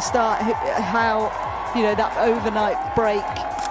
Start how, that overnight break.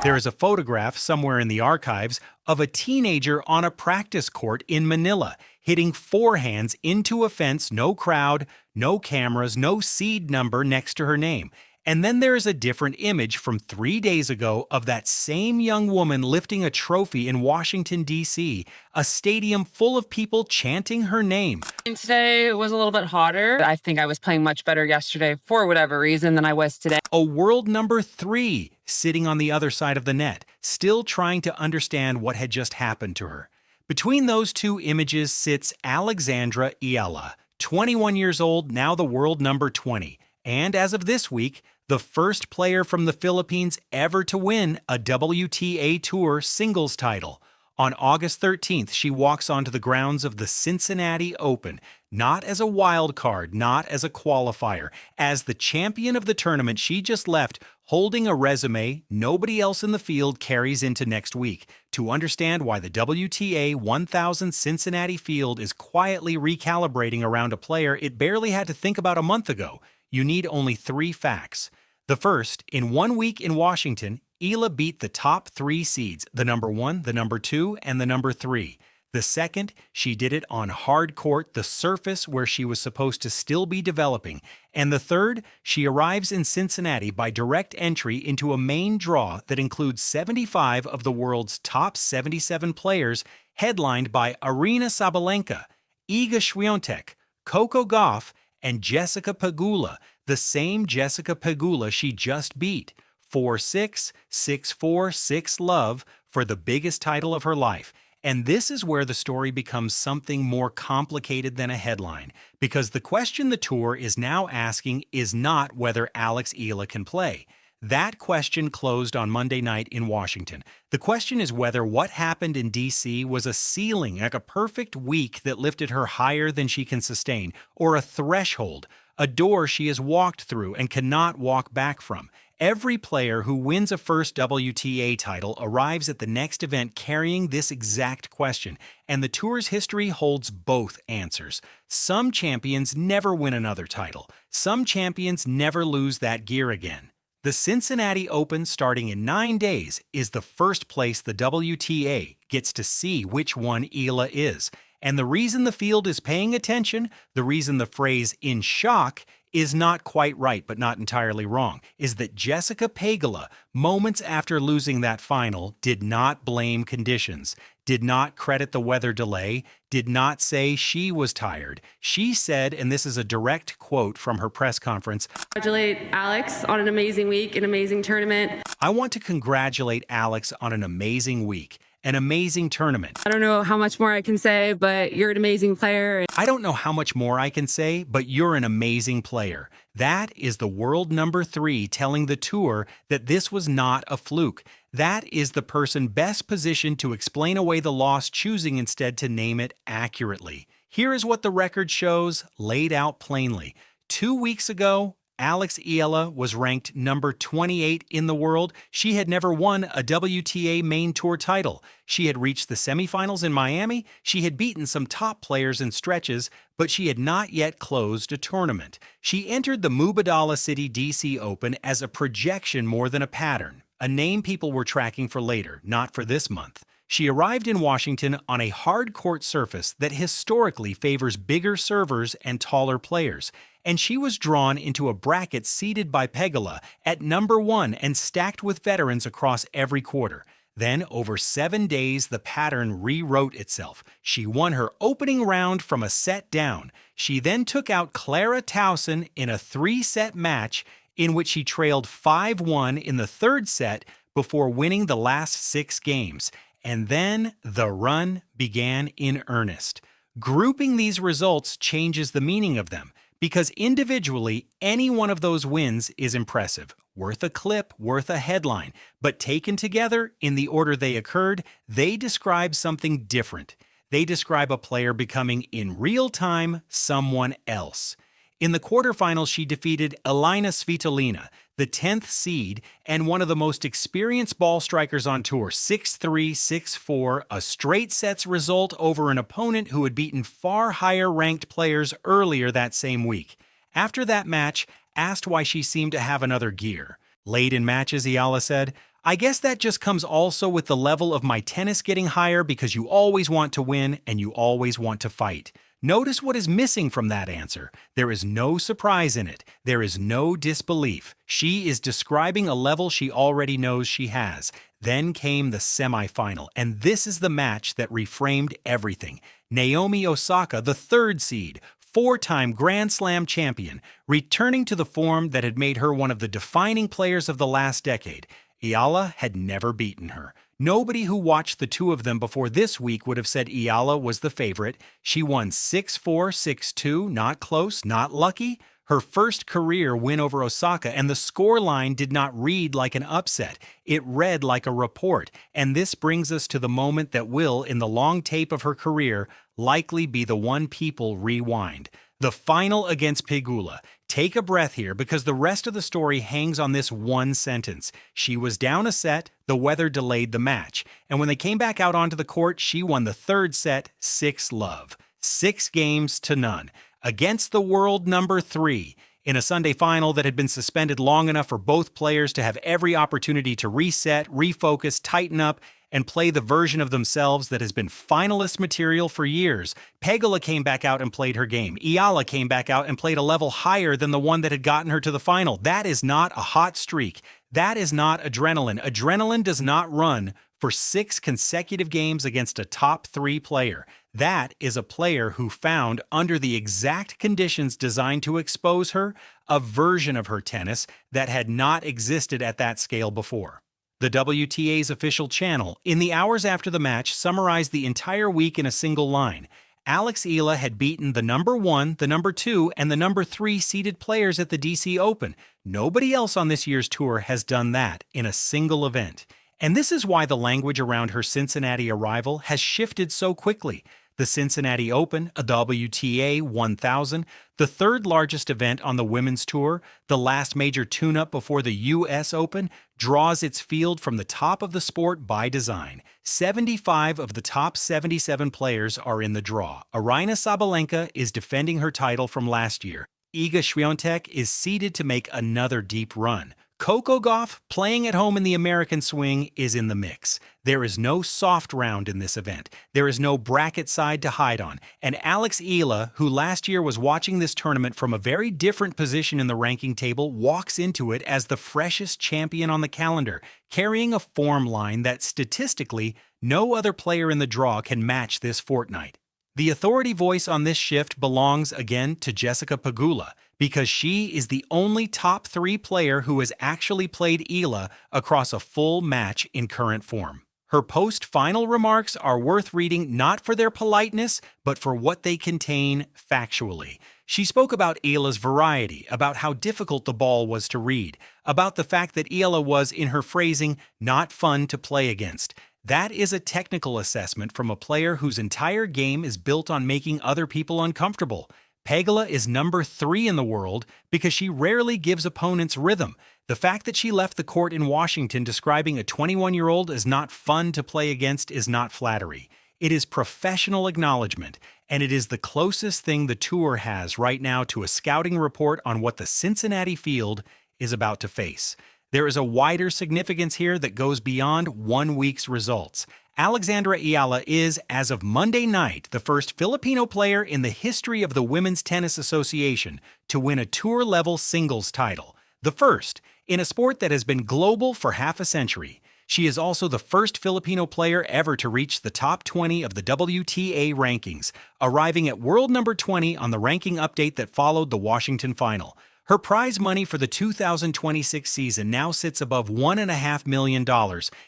There is a photograph somewhere in the archives of a teenager on a practice court in Manila, hitting forehands into a fence, no crowd, no cameras, no seed number next to her name. And then there is a different image from 3 days ago of that same young woman lifting a trophy in Washington, D.C., a stadium full of people chanting her name. Today was a little bit hotter. I think I was playing much better yesterday for whatever reason than I was today. A world number 3 sitting on the other side of the net, still trying to understand what had just happened to her. Between those two images sits Alexandra Eala, 21 years old, now the world number 20. And as of this week, the first player from the Philippines ever to win a WTA Tour singles title. On August 13th, she walks onto the grounds of the Cincinnati Open, not as a wild card, not as a qualifier, as the champion of the tournament she just left, holding a resume nobody else in the field carries into next week. To understand why the WTA 1000 Cincinnati field is quietly recalibrating around a player it barely had to think about a month ago, you need only 3 facts. The first, in 1 week in Washington, Eala beat the top 3 seeds, the number 1, the number 2, and the number 3. The second, she did it on hard court, the surface where she was supposed to still be developing. And the third, she arrives in Cincinnati by direct entry into a main draw that includes 75 of the world's top 77 players, headlined by Aryna Sabalenka, Iga Swiatek, Coco Gauff, and Jessica Pegula, the same Jessica Pegula she just beat, 4-6, 6-4, 6-love, for the biggest title of her life. And this is where the story becomes something more complicated than a headline, because the question the tour is now asking is not whether Alex Eala can play. That question closed on Monday night in Washington. The question is whether what happened in D.C. was a ceiling, like a perfect week that lifted her higher than she can sustain, or a threshold, a door she has walked through and cannot walk back from. Every player who wins a first WTA title arrives at the next event carrying this exact question, and the tour's history holds both answers. Some champions never win another title. Some champions never lose that gear again. The Cincinnati Open, starting in 9 days, is the first place the WTA gets to see which one Eala is. And the reason the field is paying attention, the reason the phrase "in shock" is not quite right but not entirely wrong, is that Jessica Pegula, moments after losing that final, did not blame conditions, did not credit the weather delay, did not say she was tired. She said, and this is a direct quote from her press conference, "Congratulate Alex on an amazing week, an amazing tournament. I want to congratulate Alex on an amazing week. An amazing tournament. I don't know how much more I can say, but you're an amazing player." I don't know how much more I can say, but you're an amazing player. That is the world number 3 telling the tour that this was not a fluke. That is the person best positioned to explain away the loss, choosing instead to name it accurately. Here is what the record shows, laid out plainly. 2 weeks ago, Alex Eala was ranked number 28 in the world. She had never won a WTA main tour title. She had reached the semifinals in Miami. She had beaten some top players in stretches, but she had not yet closed a tournament. She entered the Mubadala DC Open as a projection more than a pattern, a name people were tracking for later, not for this month. She arrived in Washington on a hard court surface that historically favors bigger servers and taller players, and she was drawn into a bracket seeded by Pegula at number 1 and stacked with veterans across every quarter. Then, over 7 days, the pattern rewrote itself. She won her opening round from a set down. She then took out Clara Towson in a 3-set match in which she trailed 5-1 in the 3rd set before winning the last 6 games. And then the run began in earnest. Grouping these results changes the meaning of them, because individually, any one of those wins is impressive, worth a clip, worth a headline, but taken together, in the order they occurred, they describe something different. They describe a player becoming, in real time, someone else. In the quarterfinals, she defeated Elina Svitolina, the 10th seed and one of the most experienced ball strikers on tour, 6-3, 6-4, a straight sets result over an opponent who had beaten far higher-ranked players earlier that same week. After that match, asked why she seemed to have another gear. Late in matches, Eala said, "I guess that just comes also with the level of my tennis getting higher because you always want to win and you always want to fight." Notice what is missing from that answer. There is no surprise in it. There is no disbelief. She is describing a level she already knows she has. Then came the semifinal, and this is the match that reframed everything. Naomi Osaka, the third seed, four-time Grand Slam champion, returning to the form that had made her one of the defining players of the last decade. Eala had never beaten her. Nobody who watched the two of them before this week would have said Eala was the favorite. She won 6-4, 6-2, not close, not lucky. Her first career win over Osaka, and the scoreline did not read like an upset. It read like a report, and this brings us to the moment that will, in the long tape of her career, likely be the one people rewind. The final against Pegula. Take a breath here because the rest of the story hangs on this one sentence. She was down a set, the weather delayed the match, and when they came back out onto the court, she won the third set 6-love. 6 games to none. Against the world number 3. In a Sunday final that had been suspended long enough for both players to have every opportunity to reset, refocus, tighten up, and play the version of themselves that has been finalist material for years. Pegula came back out and played her game. Eala came back out and played a level higher than the one that had gotten her to the final. That is not a hot streak. That is not adrenaline. Adrenaline does not run for 6 consecutive games against a top 3 player. That is a player who found, under the exact conditions designed to expose her, a version of her tennis that had not existed at that scale before. The WTA's official channel, in the hours after the match, summarized the entire week in a single line. Alex Eala had beaten the number 1, the number 2, and the number 3 seeded players at the DC Open. Nobody else on this year's tour has done that in a single event. And this is why the language around her Cincinnati arrival has shifted so quickly. The Cincinnati Open, a WTA 1000, the third largest event on the women's tour, the last major tune-up before the US Open, draws its field from the top of the sport by design. 75 of the top 77 players are in the draw. Aryna Sabalenka is defending her title from last year. Iga Swiatek is seeded to make another deep run. Coco Gauff, playing at home in the American swing, is in the mix. There is no soft round in this event. There is no bracket side to hide on. And Alex Eala, who last year was watching this tournament from a very different position in the ranking table, walks into it as the freshest champion on the calendar, carrying a form line that statistically no other player in the draw can match this fortnight. The authority voice on this shift belongs again to Jessica Pegula, because she is the only top 3 player who has actually played Eala across a full match in current form. Her post-final remarks are worth reading not for their politeness, but for what they contain factually. She spoke about Eala's variety, about how difficult the ball was to read, about the fact that Eala was, in her phrasing, not fun to play against. That is a technical assessment from a player whose entire game is built on making other people uncomfortable. Pegula is number 3 in the world because she rarely gives opponents rhythm. The fact that she left the court in Washington describing a 21-year-old as not fun to play against is not flattery. It is professional acknowledgement, and it is the closest thing the tour has right now to a scouting report on what the Cincinnati field is about to face. There is a wider significance here that goes beyond one week's results. Alexandra Eala is, as of Monday night, the first Filipino player in the history of the Women's Tennis Association to win a tour-level singles title. The first, in a sport that has been global for half a century. She is also the first Filipino player ever to reach the top 20 of the WTA rankings, arriving at world number 20 on the ranking update that followed the Washington final. Her prize money for the 2026 season now sits above $1.5 million,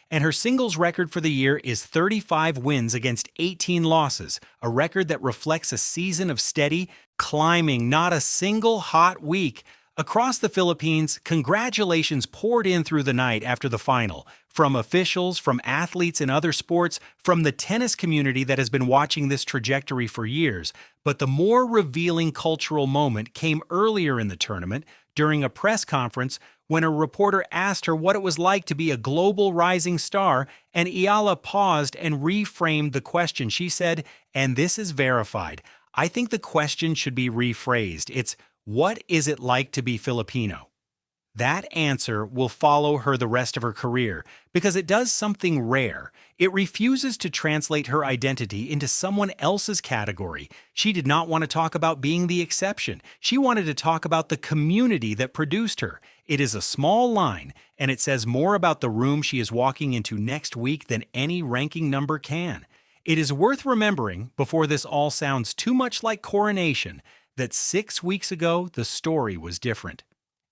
and her singles record for the year is 35 wins against 18 losses, a record that reflects a season of steady, climbing, not a single hot week. Across the Philippines, congratulations poured in through the night after the final, from officials, from athletes in other sports, from the tennis community that has been watching this trajectory for years. But the more revealing cultural moment came earlier in the tournament, during a press conference, when a reporter asked her what it was like to be a global rising star, and Eala paused and reframed the question. She said, and this is verified, I think the question should be rephrased. It's, What is it like to be Filipino? That answer will follow her the rest of her career because it does something rare. It refuses to translate her identity into someone else's category. She did not want to talk about being the exception. She wanted to talk about the community that produced her. It is a small line, and it says more about the room she is walking into next week than any ranking number can. It is worth remembering, before this all sounds too much like coronation, that 6 weeks ago the story was different.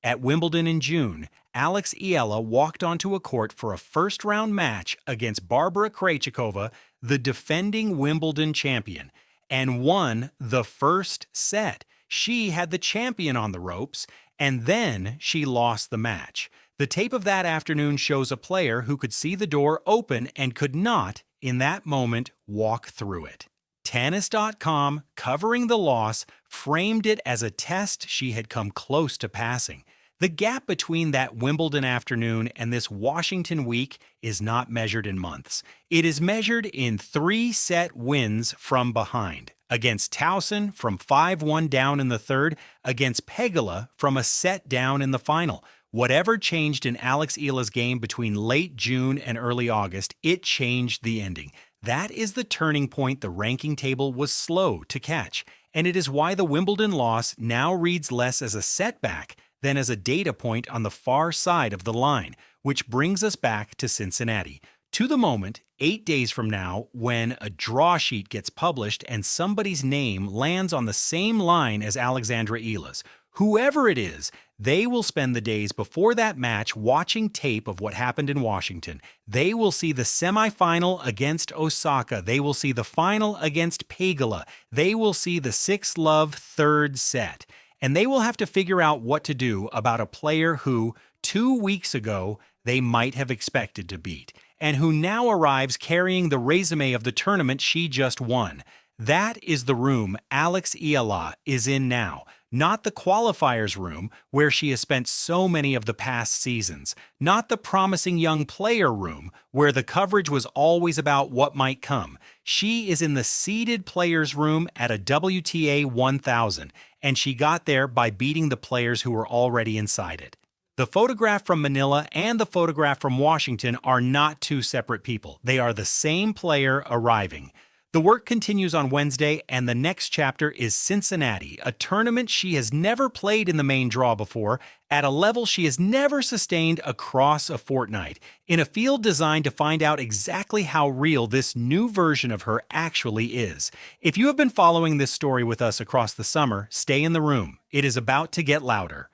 At Wimbledon in June, Alex Eala walked onto a court for a first-round match against Barbara Krejcikova, the defending Wimbledon champion, and won the first set. She had the champion on the ropes, and then she lost the match. The tape of that afternoon shows a player who could see the door open and could not, in that moment, walk through it. Tennis.com, covering the loss, framed it as a test she had come close to passing. The gap between that Wimbledon afternoon and this Washington week is not measured in months. It is measured in 3-set wins from behind. Against Towson from 5-1 down in the third, against Pegula from a set down in the final. Whatever changed in Alex Eala's game between late June and early August, it changed the ending. That is the turning point the ranking table was slow to catch, and it is why the Wimbledon loss now reads less as a setback than as a data point on the far side of the line, which brings us back to Cincinnati, to the moment, 8 days from now, when a draw sheet gets published and somebody's name lands on the same line as Alexandra Eala's. Whoever it is, they will spend the days before that match watching tape of what happened in Washington. They will see the semifinal against Osaka. They will see the final against Pegula. They will see the 6-love third set. And they will have to figure out what to do about a player who, 2 weeks ago, they might have expected to beat, and who now arrives carrying the resume of the tournament she just won. That is the room Alex Eala is in now, not the qualifiers room where she has spent so many of the past seasons, not the promising young player room where the coverage was always about what might come. She is in the seeded players room at a WTA 1000, and she got there by beating the players who were already inside it. The photograph from Manila and the photograph from Washington are not two separate people. They are the same player arriving. The work continues on Wednesday, and the next chapter is Cincinnati, a tournament she has never played in the main draw before, at a level she has never sustained across a fortnight, in a field designed to find out exactly how real this new version of her actually is. If you have been following this story with us across the summer, stay in the room. It is about to get louder.